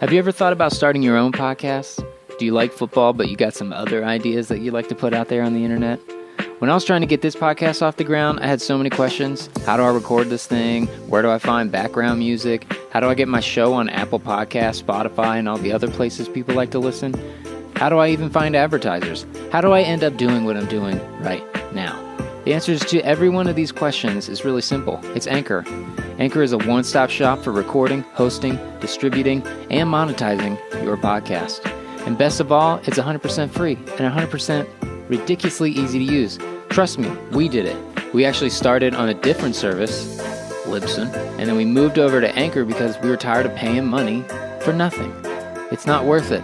Have you ever thought about starting your own podcast? Do you like football, but you got some other ideas that you'd like to put out there on the internet? When I was trying to get this podcast off the ground, I had so many questions. How do I record this thing? Where do I find background music? How do I get my show on Apple Podcasts, Spotify, and all the other places people like to listen? How do I even find advertisers? How do I end up doing what I'm doing right now? The answers to every one of these questions is really simple. It's Anchor. Anchor is a one-stop shop for recording, hosting, distributing, and monetizing your podcast. And best of all, it's 100% free and 100% ridiculously easy to use. Trust me, we did it. We actually started on a different service, Libsyn, and then we moved over to Anchor because we were tired of paying money for nothing. It's not worth it.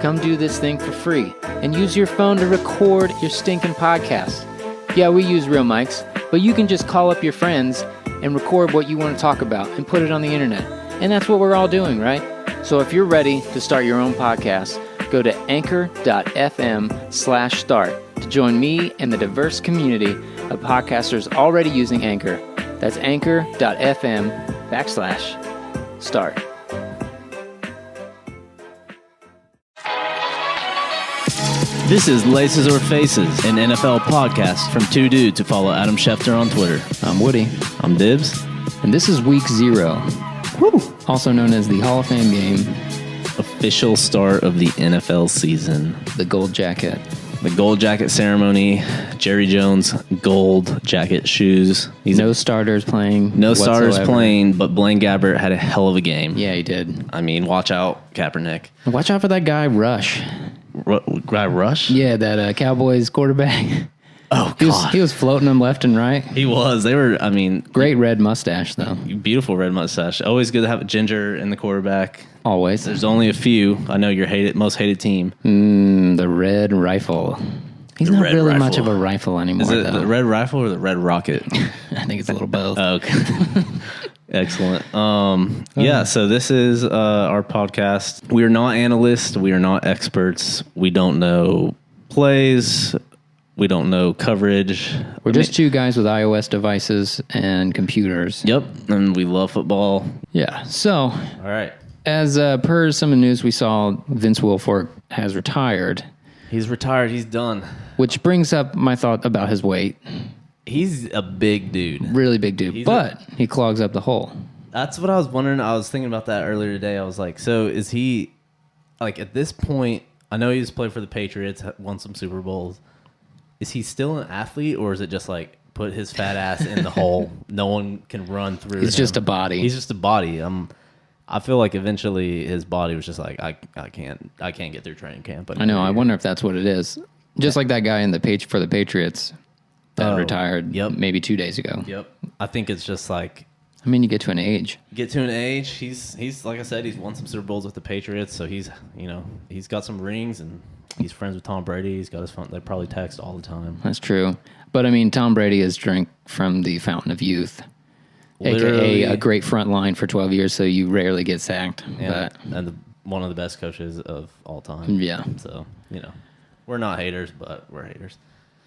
Come do this thing for free and use your phone to record your stinking podcast. Yeah, we use real mics, but you can just call up your friends and record what you want to talk about and put it on the internet. And that's what we're all doing, right? So if you're ready to start your own podcast, go to anchor.fm/start to join me and the diverse community of podcasters already using Anchor. That's anchor.fm/start. This is Laces or Faces, an NFL podcast from two dudes who follow Adam Schefter on Twitter. I'm Woody. I'm Dibbs. And this is week 0, also known as the Hall of Fame game. Official start of the NFL season. The gold jacket. The gold jacket ceremony. Jerry Jones gold jacket shoes. No starters playing. No whatsoever. starters playing, but Blaine Gabbert had a hell of a game. Yeah, he did. I mean, watch out, Kaepernick. Watch out for that guy, Rush. Guy Rush? Yeah, that Cowboys quarterback. Oh, God. He was floating them left and right. He was. They were, I mean... Great red mustache, though. Beautiful red mustache. Always good to have a ginger in the quarterback. Always. There's only a few. I know your most hated team. The Red Rifle. He's not really much of a rifle anymore, Is it though. the Red Rifle or the Red Rocket? I think it's a little both. Okay. Excellent. Yeah, so this is our podcast. We are not analysts. We are not experts. We don't know plays. We don't know coverage. We're just two guys with iOS devices and computers. Yep, and we love football. Yeah, so... All right. As per some of the news we saw, Vince Wilfork has retired. He's retired. He's done. Which brings up my thought about his weight. He's a big dude. Really big dude. But he clogs up the hole. That's what I was wondering. I was thinking about that earlier today. I was like, so is he, like, at this point, I know he's played for the Patriots, won some Super Bowls. Is he still an athlete, or is it just like put his fat ass in the hole? No one can run through He's just a body. He's just a body. I feel like eventually his body was just like, I can't get through training camp. I know. I wonder if that's what it is. Just like that guy in the page for the Patriots that retired maybe 2 days ago. Yep. I think it's just like... I mean, you get to an age. He's like I said, he's won some Super Bowls with the Patriots, so he's got some rings, and he's friends with Tom Brady. He's got his phone. They probably text all the time. That's true. But, I mean, Tom Brady has drank from the fountain of youth. Literally, AKA a great front line for 12 years, so you rarely get sacked. And one of the best coaches of all time. Yeah. So, we're not haters, but we're haters.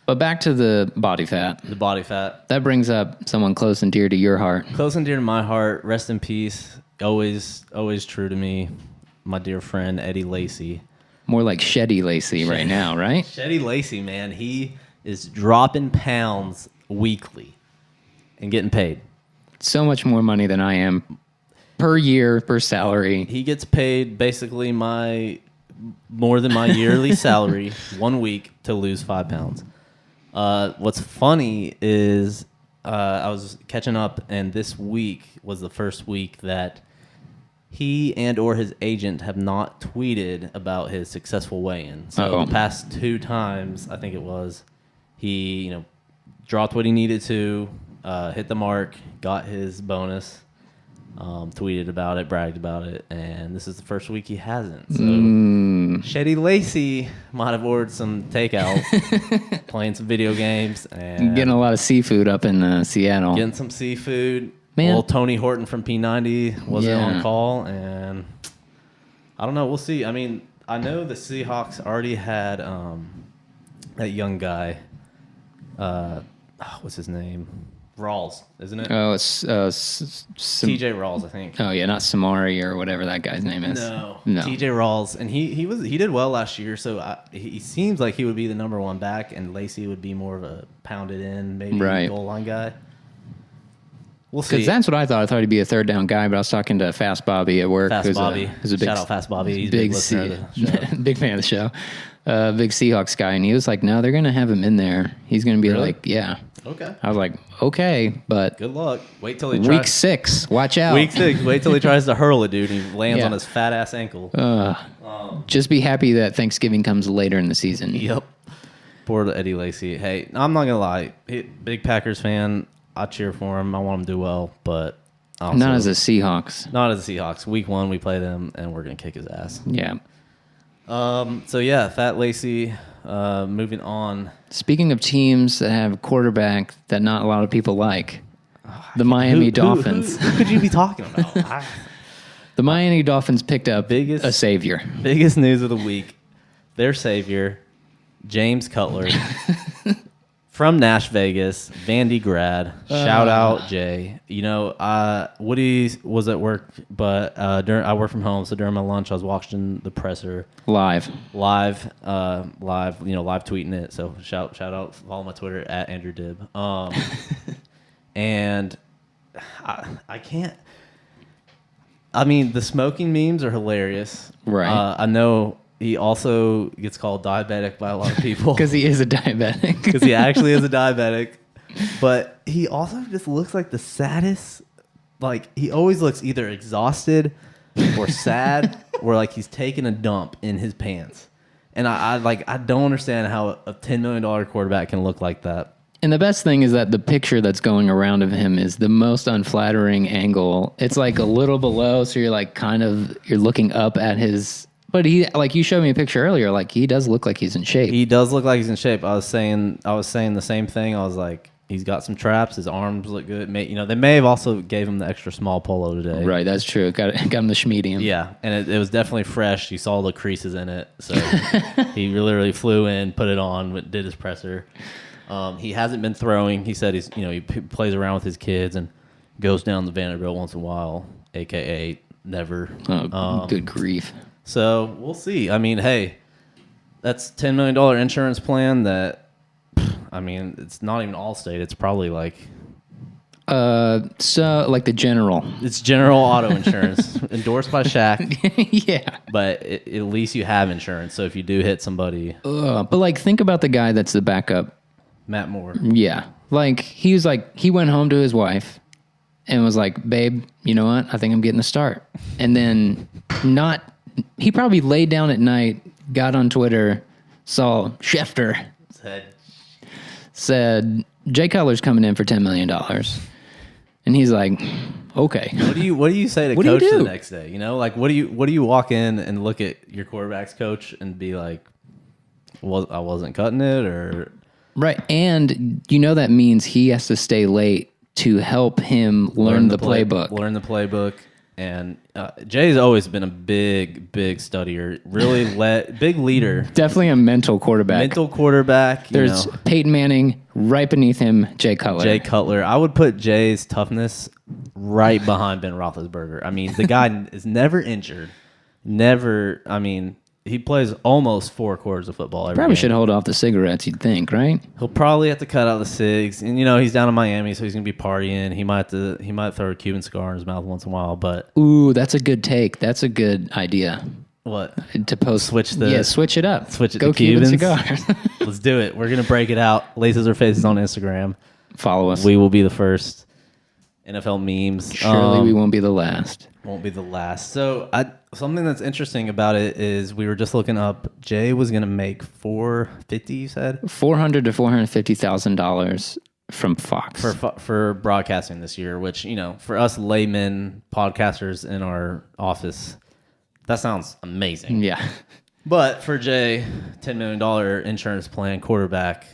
But back to the body fat. The body fat. That brings up someone close and dear to your heart. Close and dear to my heart. Rest in peace. Always true to me. My dear friend, Eddie Lacy. More like Sheddy Lacy right now, right? Sheddy Lacy, man. He is dropping pounds weekly and getting paid. So much more money than I am per year, per salary. He gets paid basically more than my yearly salary 1 week to lose 5 pounds. What's funny is I was catching up, and this week was the first week that he and or his agent have not tweeted about his successful weigh-in. So the past 2 times, I think it was, he dropped what he needed to, hit the mark, got his bonus, tweeted about it, bragged about it, and this is the first week he hasn't. So Sheddy Lacy might have ordered some takeout, playing some video games, and getting a lot of seafood up in Seattle. Getting some seafood. Man. Well, Tony Horton from P90 wasn't on call, and I don't know. We'll see. I mean, I know the Seahawks already had that young guy. What's his name? Rawls, isn't it? Oh, it's TJ Rawls, I think. Oh yeah, not Samari or whatever that guy's name is. No. TJ Rawls, and he did well last year. So he seems like he would be the number one back, and Lacey would be more of a pounded in, maybe goal line guy. We'll see. Because that's what I thought. I thought he'd be a third down guy, but I was talking to Fast Bobby at work. Fast Bobby. Who's a big, shout out Fast Bobby. He's a big listener of the show. Big fan of the show. Big Seahawks guy, and he was like, "No, they're going to have him in there. He's going to be like, yeah." Okay. I was like, "Okay, but good luck. Wait till he week 6. Watch out. Week 6. Wait till he tries to hurl it, dude. And he lands on his fat ass ankle. Just be happy that Thanksgiving comes later in the season." Yep. Poor Eddie Lacy. Hey, I'm not gonna lie. Big Packers fan. I cheer for him. I want him to do well, but also, not as a Seahawks. Not as a Seahawks. Week 1, we play them, and we're gonna kick his ass. Yeah. So yeah, Fat Lacy. Moving on. Speaking of teams that have a quarterback that not a lot of people like, the Miami Dolphins. Who could you be talking about? The Miami Dolphins picked up a savior. Biggest news of the week. Their savior, James Cutlers. From Nash Vegas, Vandy grad. Shout out, Jay. You know, Woody was at work, but I work from home, so during my lunch, I was watching the presser. Live. You know, live tweeting it. So shout out, follow my Twitter at Andrew Dibb. And I can't. I mean, the smoking memes are hilarious. Right. I know. He also gets called diabetic by a lot of people. Because he is a diabetic. Because he actually is a diabetic. But he also just looks like the saddest. Like, he always looks either exhausted or sad or like he's taking a dump in his pants. And I don't understand how a $10 million quarterback can look like that. And the best thing is that the picture that's going around of him is the most unflattering angle. It's like a little below, so you're like you're looking up at his... But he, like you showed me a picture earlier, like he does look like he's in shape. He does look like he's in shape. I was saying the same thing. I was like, he's got some traps. His arms look good. They may have also gave him the extra small polo today. Right, that's true. Got him the schmedium. Yeah, and it was definitely fresh. You saw the creases in it. So he literally flew in, put it on, did his presser. He hasn't been throwing. He said he plays around with his kids and goes down to Vanderbilt once in a while, a.k.a. never. Oh, good grief. So we'll see. I mean, hey, that's $10 million insurance plan that, I mean, it's not even Allstate. It's probably like... So like the General. It's General Auto Insurance, endorsed by Shaq. Yeah. But at least you have insurance, so if you do hit somebody... But like, think about the guy that's the backup. Matt Moore. Yeah. Like, he went home to his wife and was like, babe, you know what? I think I'm getting a start. And then he probably laid down at night, got on Twitter, saw Schefter said Jay Cutlers coming in for $10 million. And he's like, okay. What do you say to coach the next day? You know, like what do you walk in and look at your quarterback's coach and be like, well, I wasn't cutting it, or... Right. And that means he has to stay late to help him learn the playbook. Learn the playbook. And Jay's always been a big studier. Really big leader. Definitely a mental quarterback. There's Peyton Manning right beneath him, Jay Cutler. Jay Cutler. I would put Jay's toughness right behind Ben Roethlisberger. I mean, the guy is never injured. Never. I mean, he plays almost 4 quarters of football every Probably game. should hold off the cigarettes, you'd think, right? He'll probably have to cut out the cigs. And, he's down in Miami, so he's going to be partying. He might throw a Cuban cigar in his mouth once in a while, but... Ooh, that's a good take. That's a good idea. What? To post... switch it up. Go to Cuban Cubans. cigars. Let's do it. We're going to break it out. Laces or Faces on Instagram. Follow us. We will be the first. NFL memes. Surely we won't be the last. Won't be the last. So something that's interesting about it is we were just looking up. Jay was going to make $450. You said $400,000 to $450,000 from Fox for broadcasting this year. Which for us laymen podcasters in our office, that sounds amazing. Yeah. But for Jay, $10 million insurance plan, quarterback.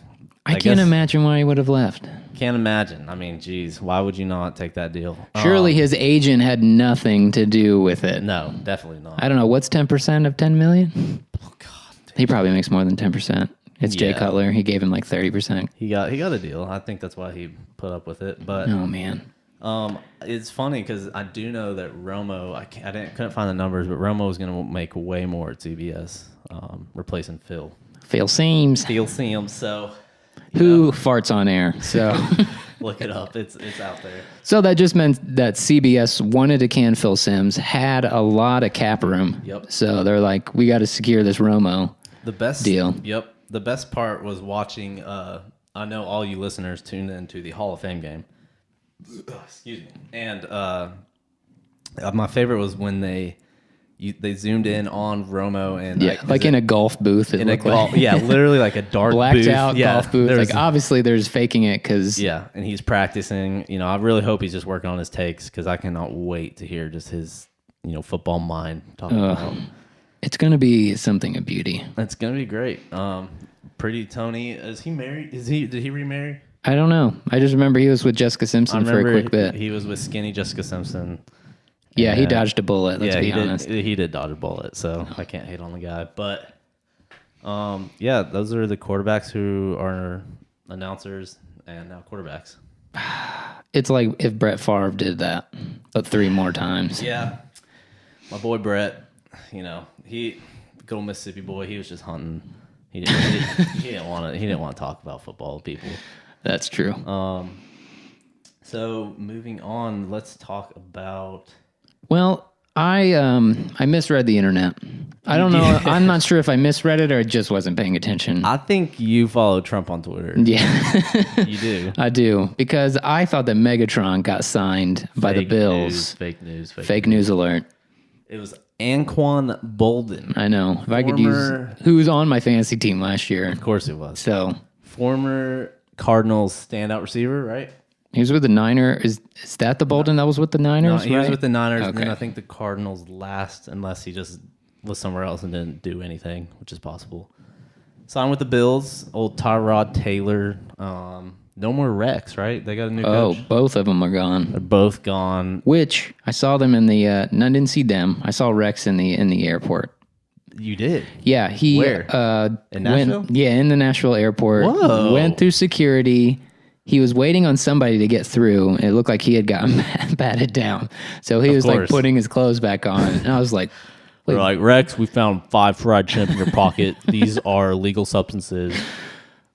I can't imagine why he would have left. Can't imagine. I mean, geez, why would you not take that deal? Surely his agent had nothing to do with it. No, definitely not. I don't know. What's 10% of $10 million? Oh, God. He probably makes more than 10%. It's Jay Cutler. He gave him like 30%. He got a deal. I think that's why he put up with it. But oh man, it's funny because I do know that Romo. Couldn't find the numbers, but Romo was going to make way more at CBS, replacing Phil. Phil Sims. So who farts on air? So look it up. It's out there. So that just meant that CBS wanted to can Phil Sims, had a lot of cap room. Yep. So they're like, we got to secure this Romo. The best deal. Yep. The best part was watching. I know all you listeners tuned into the Hall of Fame game. Excuse me. And my favorite was when they zoomed in on Romo and in a golf booth. Literally like a dark blacked booth. out golf booth. Like obviously there's faking it because and he's practicing. I really hope he's just working on his takes because I cannot wait to hear just his football mind talking about. It's gonna be something of beauty. It's gonna be great. Pretty Tony, is he married? Did he remarry? I don't know. I just remember he was with Jessica Simpson for a quick bit. He was with skinny Jessica Simpson. Yeah, he dodged a bullet. Let's be honest. He did dodge a bullet, so I can't hate on the guy. But those are the quarterbacks who are announcers and now quarterbacks. It's like if Brett Favre did that, but 3 more times. Yeah, my boy Brett. He good old Mississippi boy. He was just hunting. He didn't want to talk about football with people. That's true. So moving on, let's talk about. Well, I misread the internet. I don't know. I'm not sure if I misread it or I just wasn't paying attention. I think you follow Trump on Twitter. Yeah. You do. I do. Because I thought that Megatron got signed by the Bills. Fake news. Fake news alert. It was Anquan Bolden. I know. If I could use who's on my fantasy team last year. Of course it was. So former Cardinals standout receiver, right? He was with the Niners. Is that the Bolden that was with the Niners? No, he was with the Niners, okay. And then I think the Cardinals last, unless he just was somewhere else and didn't do anything, which is possible. Signed with the Bills, old Tyrod Taylor. No more Rex, right? They got a new coach. Oh, both of them are gone. They're both gone. Which I saw them in the. I didn't see them. I saw Rex in the airport. You did? Yeah, he. Where? In Nashville? In the Nashville airport. Whoa. Went through security. He was waiting on somebody to get through. It looked like he had gotten batted down. So he was like putting his clothes back on. And I was like, they're like, Rex, we found 5 fried shrimp in your pocket. These are illegal substances.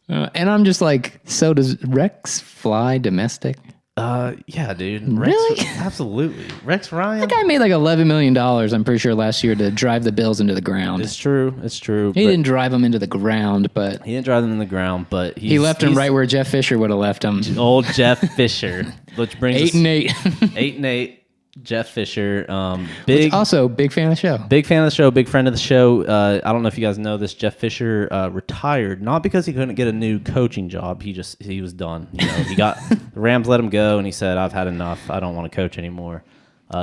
And I'm just like, so does Rex fly domestic? Yeah, dude. Really? Rex, absolutely. Rex Ryan. That guy made like $11 million, I'm pretty sure, last year to drive the Bills into the ground. It's true. He didn't drive them into the ground, but... He didn't drive them in the ground, but he left him right where Jeff Fisher would have left him. Old Jeff Fisher. Which brings 8-8. 8-8. Jeff Fisher, also big fan of the show. Big fan of the show, big friend of the show. I don't know if you guys know this. Jeff Fisher retired not because he couldn't get a new coaching job. He was done. He got the Rams let him go, and he said, "I've had enough. I don't want to coach anymore."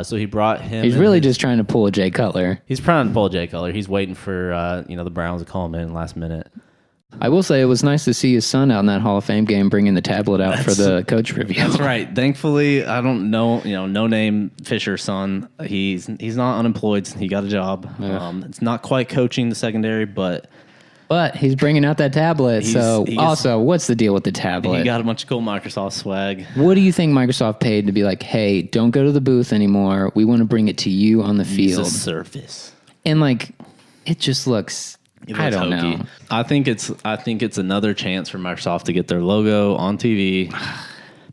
So he brought him. He's really just trying to pull a Jay Cutler. He's trying to pull a Jay Cutler. He's waiting for the Browns to call him in last minute. I will say it was nice to see his son out in that Hall of Fame game bringing the tablet out for the coach review. That's right. Thankfully, I don't know, no name Fisher's son. He's not unemployed. He got a job. Yeah. It's not quite coaching the secondary, but he's bringing out that tablet. Also, what's the deal with the tablet? He got a bunch of cool Microsoft swag. What do you think Microsoft paid to be like, hey, don't go to the booth anymore. We want to bring it to you on the field. Use a Surface. And it just looks... I don't know. I think it's another chance for Microsoft to get their logo on TV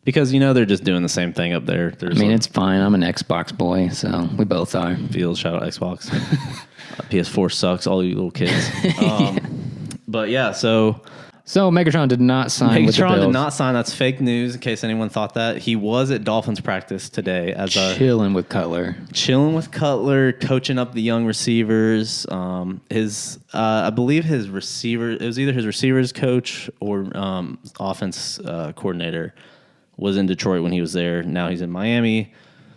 because they're just doing the same thing up there. It's fine. I'm an Xbox boy, so we both are. Field shout out Xbox. PS4 sucks. All you little kids. But yeah, so Megatron did not sign with the Bills. Megatron did not sign. That's fake news. In case anyone thought that, he was at Dolphins practice today as chilling with Cutler, coaching up the young receivers. I believe his receiver. It was either his receivers coach or offense coordinator was in Detroit when he was there. Now he's in Miami,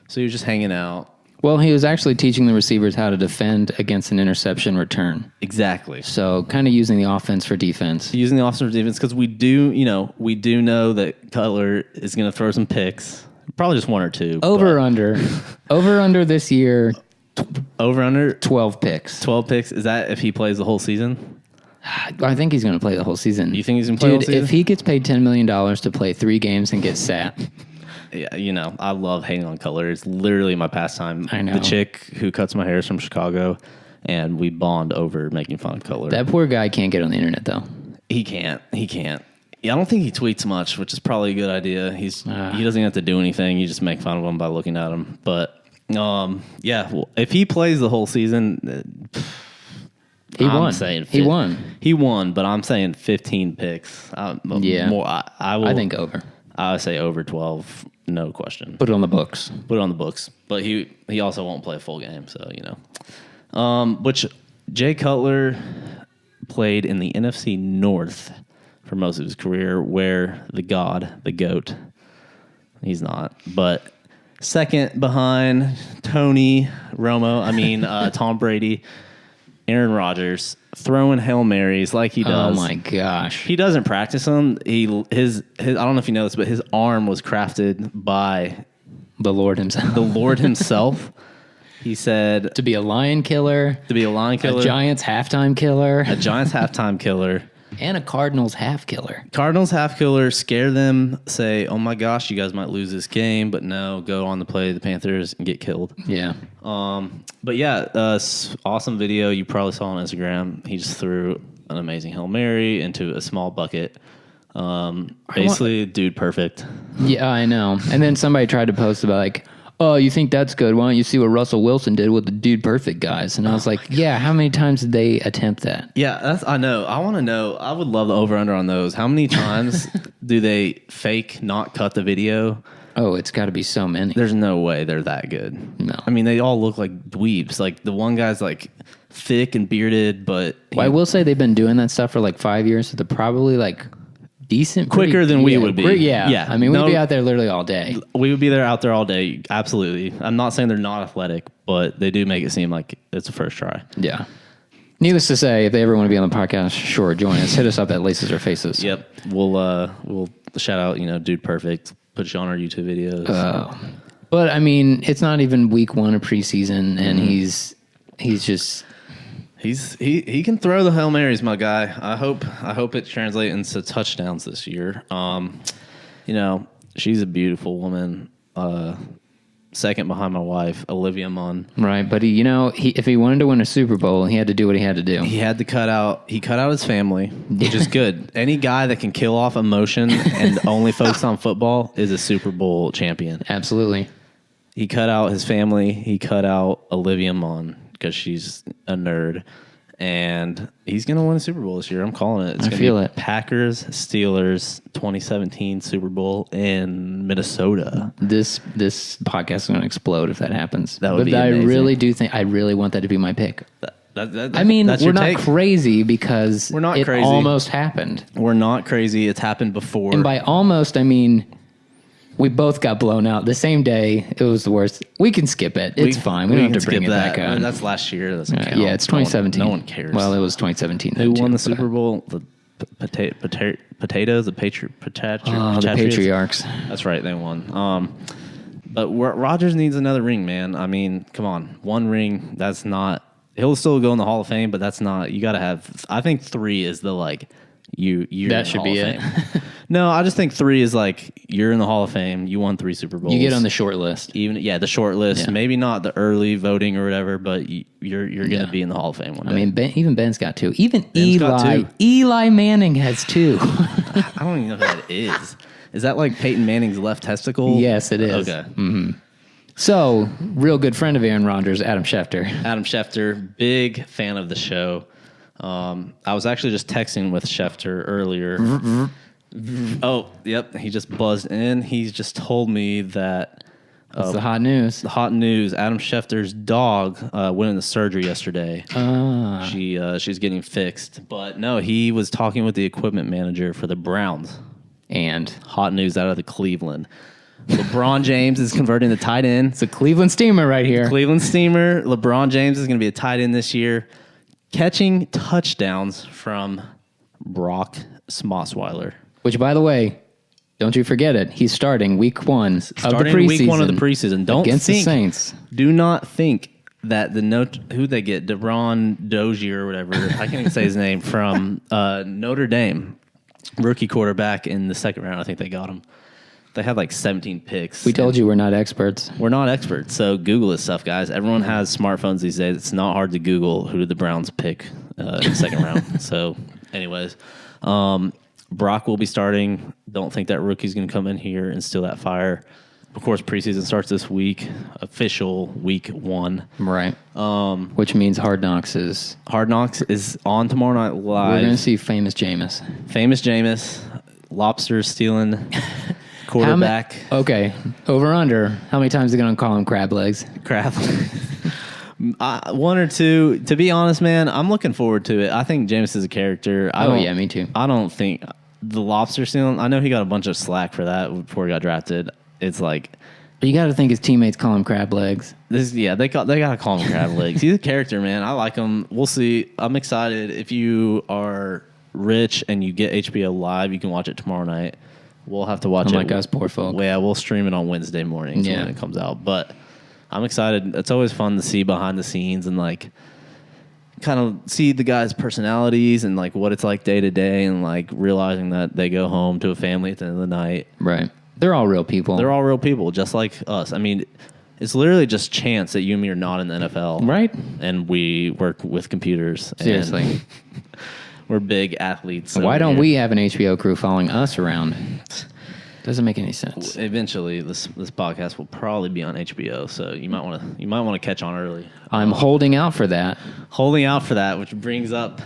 so he was just hanging out. Well, he was actually teaching the receivers how to defend against an interception return. Exactly. So kind of using the offense for defense. Using the offense for defense because we do know that Cutler is going to throw some picks. Probably just 1 or 2. Over under this year. Over under 12 picks. 12 picks. Is that if he plays the whole season? I think he's going to play the whole season. You think he's going to play the whole season? If he gets paid $10 million to play 3 games and get sat. Yeah, you know, I love hating on Cutler. It's literally my pastime. I know. The chick who cuts my hair is from Chicago, and we bond over making fun of Cutler. That poor guy can't get on the internet, though. He can't. Yeah, I don't think he tweets much, which is probably a good idea. He doesn't have to do anything. You just make fun of him by looking at him. But, yeah, well, if he plays the whole season... He won. He won, but I'm saying 15 picks. Yeah. I think over. I would say over 12, no question. Put it on the books. But he also won't play a full game, so, you know. Which Jay Cutler played in the NFC North for most of his career, where the GOAT, he's not, but second behind Tony Romo, Tom Brady, Aaron Rodgers, throwing Hail Marys like he does. Oh my gosh. He doesn't practice them. His I don't know if you know this, but his arm was crafted by the Lord himself. He said to be a lion killer, a Giants halftime killer, and a Cardinals half killer. Scare them, say, "Oh my gosh, you guys might lose this game," but no, go on to play the Panthers and get killed. Yeah. But yeah, awesome video. You probably saw on Instagram. He just threw an amazing Hail Mary into a small bucket. Basically, dude, perfect. Yeah, I know. And then somebody tried to post about like, oh, you think that's good? Why don't you see what Russell Wilson did with the dude perfect guys? And I was like, yeah, how many times did they attempt that? Yeah, I know. I want to know. I would love the over-under on those. How many times do they fake not cut the video? Oh, it's got to be so many. There's no way they're that good. No. I mean, they all look like dweebs. Like, the one guy's, like, thick and bearded, but... Well, I will say they've been doing that stuff for, like, 5 years, so they're probably, like... decent, quicker than we would be. Yeah. I mean, we'd be out there literally all day. We would be out there all day. Absolutely. I'm not saying they're not athletic, but they do make it seem like it's a first try. Yeah. Needless to say, if they ever want to be on the podcast, sure, join us. Hit us up at Laces or Faces. Yep. We'll shout out, Dude Perfect. Put you on our YouTube videos. But I mean, it's not even week 1 of preseason, and he's just. He can throw the Hail Marys, my guy. I hope it translates into touchdowns this year. She's a beautiful woman. Second behind my wife, Olivia Munn. Right, but if he wanted to win a Super Bowl, he had to do what he had to do. He had to cut out his family, which is good. Any guy that can kill off emotion and only focus on football is a Super Bowl champion. Absolutely. He cut out his family. He cut out Olivia Munn because she's a nerd. And he's going to win a Super Bowl this year. I'm calling it. I feel it. Packers, Steelers, 2017 Super Bowl in Minnesota. This podcast is going to explode if that happens. That would be amazing. I really want that to be my pick. I mean, we're not crazy because it almost happened. We're not crazy. It's happened before. And by almost, I mean... we both got blown out the same day. It was the worst. We can skip it. It's fine. We don't have to bring it back on. That's last year. That doesn't count. Yeah, it's 2017. No one cares. Well, it was 2017. Who won the Super Bowl? The potatoes? The Patriots? The Patriarchs. That's right. They won. But Rodgers needs another ring, man. I mean, come on. One ring, that's not... he'll still go in the Hall of Fame, but that's not... you got to have... I think 3 is the, like... that should be it. No, I just think 3 is like you're in the Hall of Fame. You won 3 Super Bowls. You get on the short list. The short list. Yeah. Maybe not the early voting or whatever, but you're going to be in the Hall of Fame one day. I mean, even Ben's got 2. Even Eli Manning has 2. I don't even know who that is. Is that like Peyton Manning's left testicle? Yes, it is. Okay. Mm-hmm. So, real good friend of Aaron Rodgers, Adam Schefter. Adam Schefter, big fan of the show. I was actually just texting with Schefter earlier. Oh, yep. He just buzzed in. He's just told me that... That's the hot news. The hot news. Adam Schefter's dog went into surgery yesterday. She's getting fixed. But no, he was talking with the equipment manager for the Browns. And hot news out of the Cleveland. LeBron James is converting to tight end. It's a Cleveland Steamer right here. Cleveland Steamer. LeBron James is going to be a tight end this year. Catching touchdowns from Brock Osweiler. Which, by the way, don't you forget it. He's starting week 1 of the preseason. Week 1 of the preseason. Against the Saints. Do not think that who they get, DeBron Dozier or whatever, I can't even say his name, from Notre Dame, rookie quarterback in the second round. I think they got him. They had like 17 picks. We told you we're not experts. We're not experts, so Google this stuff, guys. Everyone has smartphones these days. It's not hard to Google who did the Browns pick in the second round. So, anyways, Brock will be starting. Don't think that rookie's going to come in here and steal that fire. Of course, preseason starts this week. Official week 1. Right. Which means Hard Knocks is on tomorrow night live. We're going to see Famous Jameis. Famous Jameis, lobster stealing quarterback. Okay. Over under. How many times are they going to call him crab legs? Crab. 1 or 2. To be honest, man, I'm looking forward to it. I think Jameis is a character. Yeah, me too. I don't think the lobster stealing. I know he got a bunch of slack for that before he got drafted. It's like, but you got to think his teammates call him crab legs. They got to call him crab legs. He's a character, man. I like him. We'll see. I'm excited. If you are rich and you get HBO Live, you can watch it tomorrow night. We'll have to watch it. Like us poor folk. Yeah, we'll stream it on Wednesday mornings when it comes out. But I'm excited. It's always fun to see behind the scenes and like kind of see the guys' personalities and like what it's like day to day and like realizing that they go home to a family at the end of the night. Right. They're all real people. They're all real people, just like us. I mean, it's literally just chance that you and me are not in the NFL. Right. And we work with computers. Seriously. We're big athletes. Why don't we have an HBO crew following us around? Doesn't make any sense. Eventually, this podcast will probably be on HBO, so you might want to catch on early. I'm holding out for that. Which brings up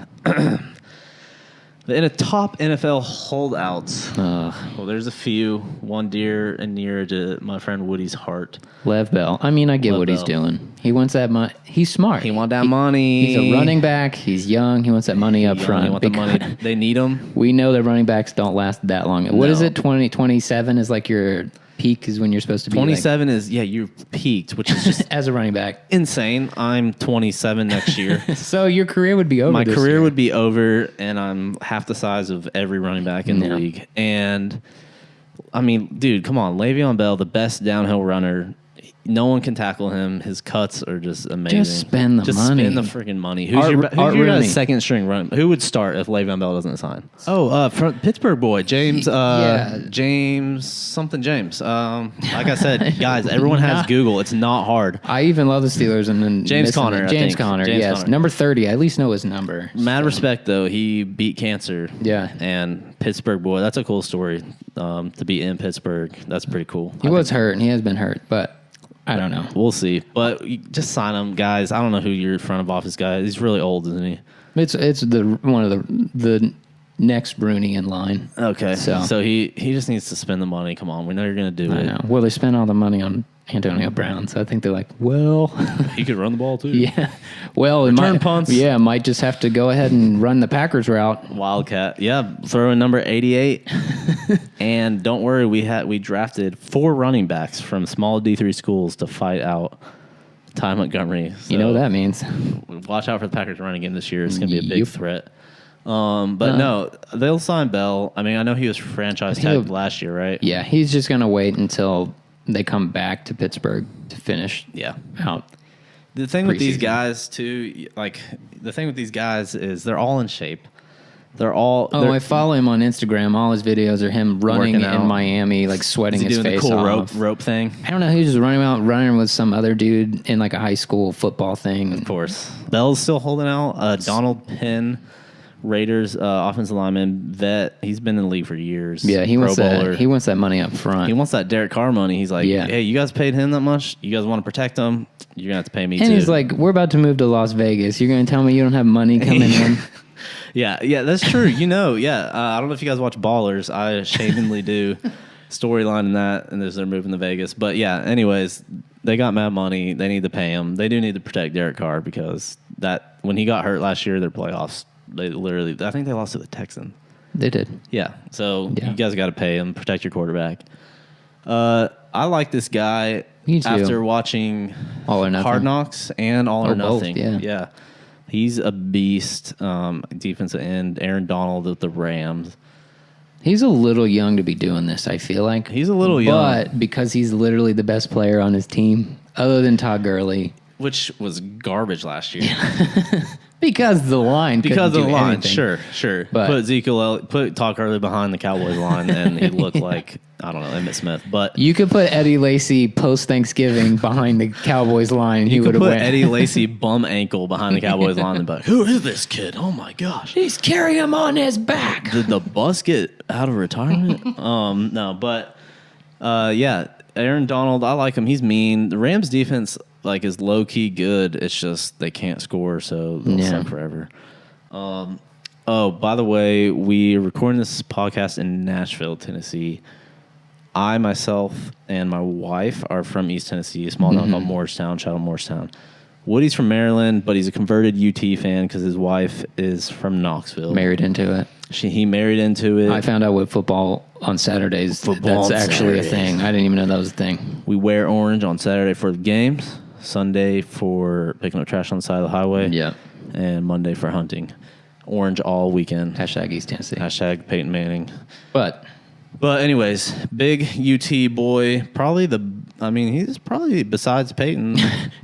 the top NFL holdouts. Well, there's a few. One dear and near to my friend Woody's heart. Lev Bell. I mean, I get what he's doing. He wants that money. He's smart. He wants that money. He's a running back. He's young. He wants that money up front. They want the money. They need him. We know that running backs don't last that long. What is it? 27 is like your peak is when you're supposed to be. 27 is, you're peaked, which is just as a running back. Insane. I'm 27 next year. So your career would be over. My career would be over, and I'm half the size of every running back in the league. And, I mean, dude, come on. Le'Veon Bell, the best downhill runner. No one can tackle him. His cuts are just amazing. Just spend the money. Just spend the freaking money. Who's your second string run? Who would start if Le'Veon Bell doesn't sign? From Pittsburgh boy, James. James something James. Like I said, guys, everyone has Google. It's not hard. I even love the Steelers and then James Conner. James Conner. Yes, number 30. I at least know his number. Mad respect though. He beat cancer. Yeah, and Pittsburgh boy. That's a cool story. To be in Pittsburgh, that's pretty cool. He was hurt and he has been hurt, but. I don't know. We'll see. But just sign him, guys. I don't know who your front of office guy is. He's really old, isn't he? It's one of the next Bruni in line. Okay. So he just needs to spend the money. Come on. We know you're going to do it. I know. Well, they spent all the money on Antonio Brown, so I think they're like, well. He could run the ball, too. Yeah. Well, return punts. Yeah, might just have to go ahead and run the Packers route. Wildcat. Yeah, throw in number 88. And don't worry, we drafted 4 running backs from small D3 schools to fight out Ty Montgomery. So you know what that means. Watch out for the Packers running game this year. It's going to be a big threat. But no, they'll sign Bell. I mean, I know he was franchise tagged last year, right? Yeah, he's just going to wait until they come back to Pittsburgh to finish out. The thing with these guys, too, is they're all in shape. I follow him on Instagram. All his videos are him running in Miami, like sweating his face off. Doing the cool rope thing? I don't know. He's just running with some other dude in like a high school football thing. Of course. Bell's still holding out. Donald Penn, Raiders offensive lineman, vet. He's been in the league for years. Yeah, he wants that money up front. He wants that Derek Carr money. He's like, hey, you guys paid him that much? You guys want to protect him? You're going to have to pay me too. And he's like, we're about to move to Las Vegas. You're going to tell me you don't have money coming in? Yeah, that's true. I don't know if you guys watch Ballers. I shamefully do. Storyline in that, and they're moving to Vegas. But yeah, anyways, they got mad money. They need to pay him. They do need to protect Derek Carr because when he got hurt last year, their playoffs, I think they lost to the Texans. They did. Yeah. So you guys got to pay him, protect your quarterback. I like this guy after watching All or Nothing. Hard Knocks and All or Nothing. Both, yeah. He's a beast. Defensive end, Aaron Donald with the Rams. He's a little young to be doing this, I feel like. He's a little young. But because he's literally the best player on his team, other than Todd Gurley. which was garbage last year. Because the line. Because of the line, anything. sure. But Put Todd Gurley behind the Cowboys line, and he looked like, I don't know, Emmitt Smith. But you could put Eddie Lacy post-Thanksgiving behind the Cowboys line. He you would could have put went. Eddie Lacy bum ankle behind the Cowboys line and be like, who is this kid? Oh, my gosh. He's carrying him on his back. Did the bus get out of retirement? No, but, yeah, Aaron Donald, I like him. He's mean. The Rams defense like is low key good. It's just they can't score, so they'll suck forever. Oh, by the way, we are recording this podcast in Nashville, Tennessee. I myself and my wife are from East Tennessee, a small town called Morristown. Shout out Morristown. Woody's from Maryland, but he's a converted UT fan because his wife is from Knoxville. Married into it. He married into it. I found out with football on Saturdays. That's actually a thing. I didn't even know that was a thing. We wear orange on Saturday for the games, Sunday for picking up trash on the side of the highway, and Monday for hunting. Orange all weekend. Hashtag East Tennessee. Hashtag Peyton Manning. But anyways, big UT boy. He's probably, besides Peyton.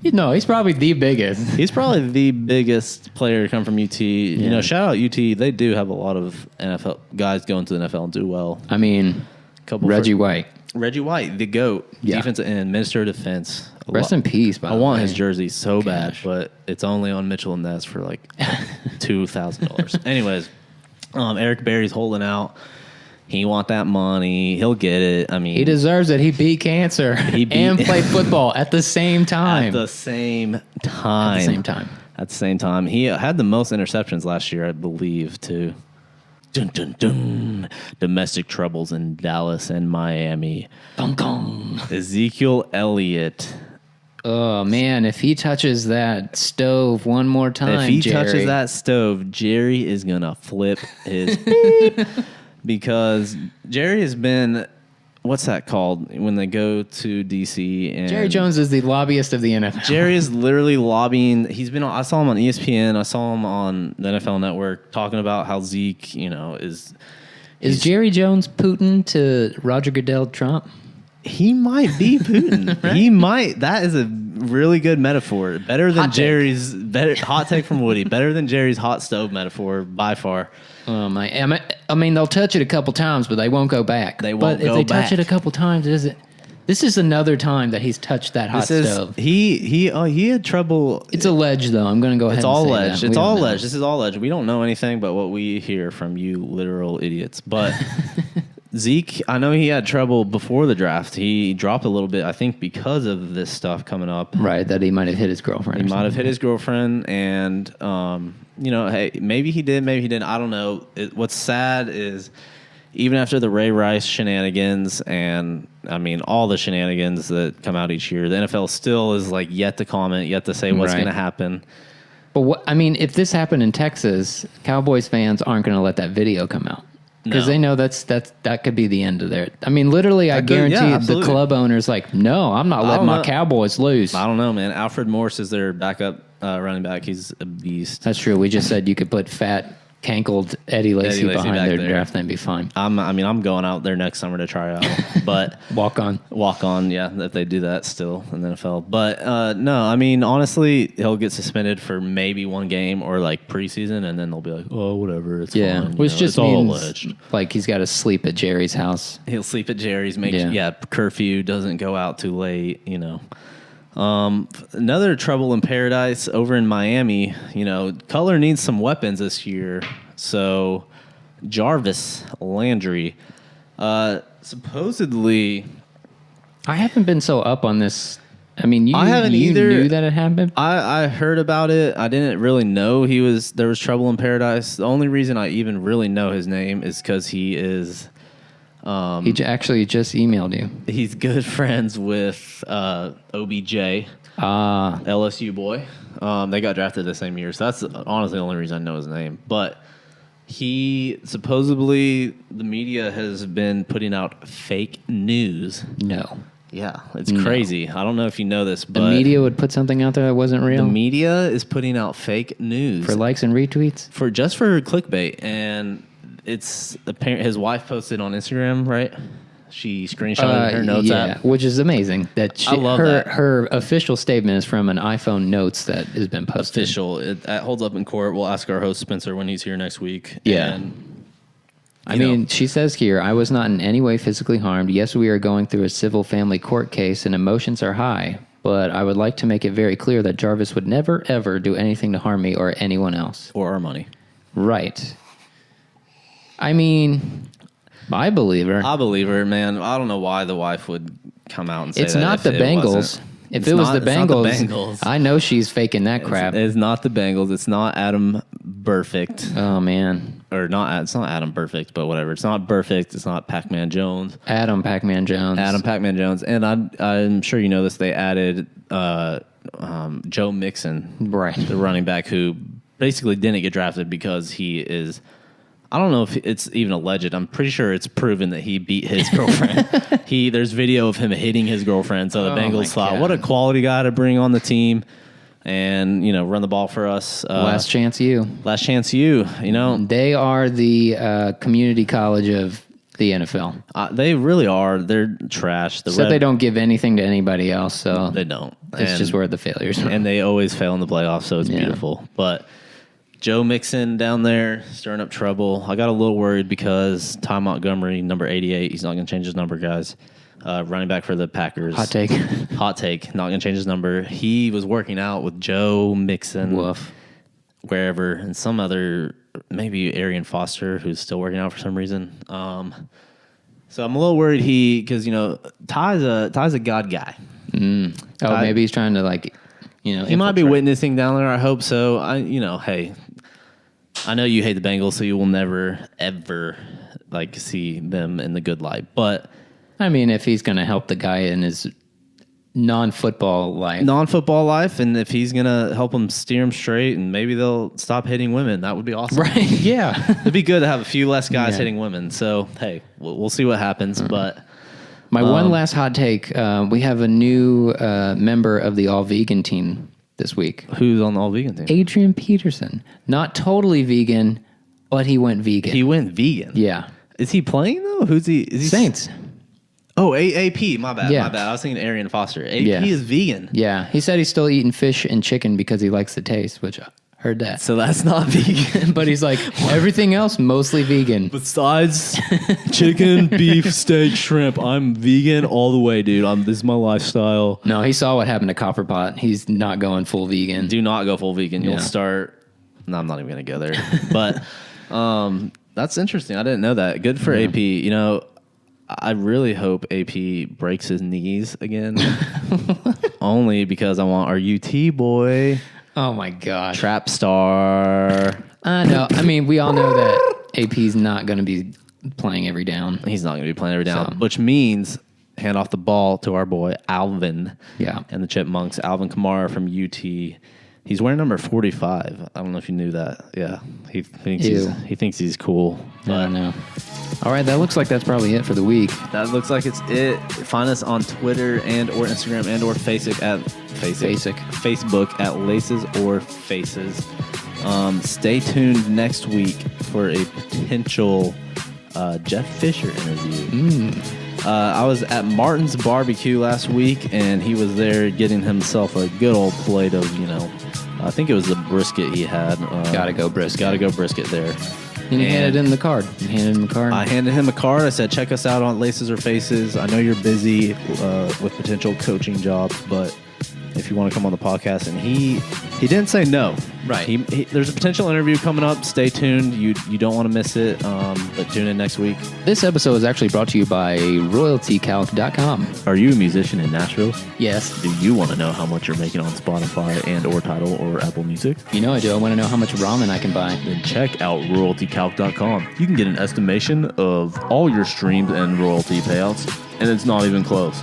No, he's probably the biggest. He's probably the biggest player to come from UT. Yeah. You know, shout out UT. They do have a lot of NFL guys going to the NFL and do well. I mean, Reggie White, the GOAT, defensive end, Minister of Defense. Rest in peace, by the way. I want his jersey so bad, but it's only on Mitchell and Ness for like $2,000. Anyways, Eric Berry's holding out. He want that money. He'll get it. I mean, he deserves it. He beat cancer and played football at the same time. At the same time. He had the most interceptions last year, I believe, too. Dun, dun, dun. Domestic troubles in Dallas and Miami. Dun, dun. Ezekiel Elliott. Oh, man, if he touches that stove one more time, touches that stove, Jerry is going to flip his beep. Because Jerry has been, what's that called when they go to D.C. and Jerry Jones is the lobbyist of the NFL. Jerry is literally lobbying. I saw him on ESPN. I saw him on the NFL Network talking about how Zeke, is Jerry Jones Putin to Roger Goodell Trump? He might be Putin. Right? He might. That is a really good metaphor. Better than Jerry's hot take from Woody. Better than Jerry's hot stove metaphor by far. Oh my! I mean, they'll touch it a couple times, but they won't go back. But if they touch it a couple times, this is another time that he's touched that hot stove. He had trouble. It's alleged, though. I'm going to go ahead. It's and all say alleged. That. It's all alleged. This is all alleged. We don't know anything but what we hear from you, literal idiots. But Zeke, I know he had trouble before the draft. He dropped a little bit, I think, because of this stuff coming up. Right, that he might have hit his girlfriend. He might have hit his girlfriend, and hey, maybe he did, maybe he didn't. I don't know. What's sad is even after the Ray Rice shenanigans and, all the shenanigans that come out each year, the NFL still is like yet to comment, yet to say what's going to happen. But if this happened in Texas, Cowboys fans aren't going to let that video come out. Because they know that could be the end of their. Literally, I guarantee the club owner's like, no, I'm not letting my Cowboys lose. I don't know, man. Alfred Morris is their backup running back. He's a beast. That's true. We just said you could put fat, cankled Eddie Lacy behind their draft and be fine. I'm going out there next summer to try out. But walk on, yeah, if they do that still in the NFL. But no, honestly, he'll get suspended for maybe one game or like preseason, and then they'll be like, oh, whatever, it's fine. Which just it's means all alleged. Like he's got to sleep at Jerry's house. He'll sleep at Jerry's. Curfew doesn't go out too late. Another trouble in paradise over in Miami. Cutler needs some weapons this year. So Jarvis Landry, supposedly, I haven't been so up on this. I haven't either. Knew that it happened. I heard about it. I didn't really know there was trouble in paradise. The only reason I even really know his name is because he is. He actually just emailed you. He's good friends with OBJ, LSU boy. They got drafted the same year, so that's honestly the only reason I know his name. But he supposedly, the media has been putting out fake news. No. Yeah, it's crazy. I don't know if you know this, but the media would put something out there that wasn't real. The media is putting out fake news for likes and retweets, for clickbait, and it's apparent. His wife posted on Instagram, right? she screenshotted her notes app. Which is amazing. That I love that. Her official statement is from an iPhone Notes that has been posted. Official. It holds up in court. We'll ask our host Spencer when he's here next week. Yeah. And, I mean, she says here, I was not in any way physically harmed. Yes, we are going through a civil family court case and emotions are high, but I would like to make it very clear that Jarvis would never, ever do anything to harm me or anyone else. or our money. Right. I mean, I believe her. I believe her, man. I don't know why the wife would come out and say It's that not if the it Bengals. wasn't. If It's it was not- the it's not the Bengals, Bengals. I know she's faking that crap. It's not the Bengals. It's not Adam Perfect. Oh, man. Or not. It's not Adam Perfect, but whatever. It's not Perfect. It's not Pac-Man Jones. Adam Pac-Man Jones. Adam Pac-Man Jones. And I'm sure you know this. They added Joe Mixon, Right. the running back who basically didn't get drafted because he is. I don't know if it's even alleged. I'm pretty sure it's proven that he beat his girlfriend. There's video of him hitting his girlfriend. So the my Bengals thought, God. what a quality guy to bring on the team, and run the ball for us. Last chance you. Last chance, you. They are the community college of the NFL. They really are. They're trash. They don't give anything to anybody else, so They don't. it's just where the failures are. And they always fail in the playoffs, so it's Yeah. beautiful. But Joe Mixon down there stirring up trouble. I got a little worried because Ty Montgomery, number 88, he's not going to change his number, guys. Running back for the Packers. Hot take. Hot take. Not going to change his number. He was working out with Joe Mixon. Woof. Wherever, and some other, maybe Arian Foster, who's still working out for some reason. So I'm a little worried because Ty's a God guy. Oh, maybe he's trying to He might be witnessing down there. I hope so. Hey, I know you hate the Bengals, so you will never ever see them in the good light. But I mean, if he's going to help the guy in his non-football life, and if he's gonna help them steer them straight, and maybe they'll stop hitting women, that would be awesome. right? Yeah. It'd be good to have a few less guys Yeah. hitting women. So hey, we'll see what happens. But My one last hot take: we have a new member of the all-vegan team this week. who's on the all vegan team? Adrian Peterson, not totally vegan, but he went vegan. He went vegan. Yeah. Is he playing though? Who's he? Is he Saints. Oh, AP. My bad. Yeah. My bad. I was thinking Arian Foster. AP Yeah. is vegan. Yeah. He said he's still eating fish and chicken because he likes the taste, which I heard that. So that's not vegan. But he's like, everything else, mostly vegan. Besides chicken, beef, steak, shrimp, I'm vegan all the way, dude. This is my lifestyle. No, he saw what happened to Copperpot. He's not going full vegan. Do not go full vegan. You'll Yeah. start. No, I'm not even gonna go there. But that's interesting. I didn't know that. Good for AP. I really hope AP breaks his knees again. Only because I want our UT boy, Oh my gosh. trap star. I know. I mean, we all know that AP's not going to be playing every down. He's not going to be playing every down, So- which means hand off the ball to our boy Alvin. Yeah. And the Chipmunks, Alvin Kamara from UT. He's wearing number 45. I don't know if you knew that. Yeah, he thinks he's cool. I don't know. All right, that looks like that's probably it for the week. That looks like it's it. Find us on Twitter and or Instagram and or Facebook at Laces or Faces. Stay tuned next week for a potential Jeff Fisher interview. I was at Martin's barbecue last week, and he was there getting himself a good old plate of, I think it was the brisket he had. Gotta go brisket. Gotta go brisket there. And you handed him the card. I handed him a card. I said, check us out on Laces or Faces. I know you're busy with potential coaching jobs, but if you want to come on the podcast, and he didn't say no. Right. There's a potential interview coming up. Stay tuned. You don't want to miss it. But tune in next week. This episode is actually brought to you by royaltycalc.com. Are you a musician in Nashville? Yes. Do you want to know how much you're making on Spotify and or Tidal or Apple Music? You know I do. I want to know how much ramen I can buy. Then check out royaltycalc.com. You can get an estimation of all your streams and royalty payouts, and it's not even close.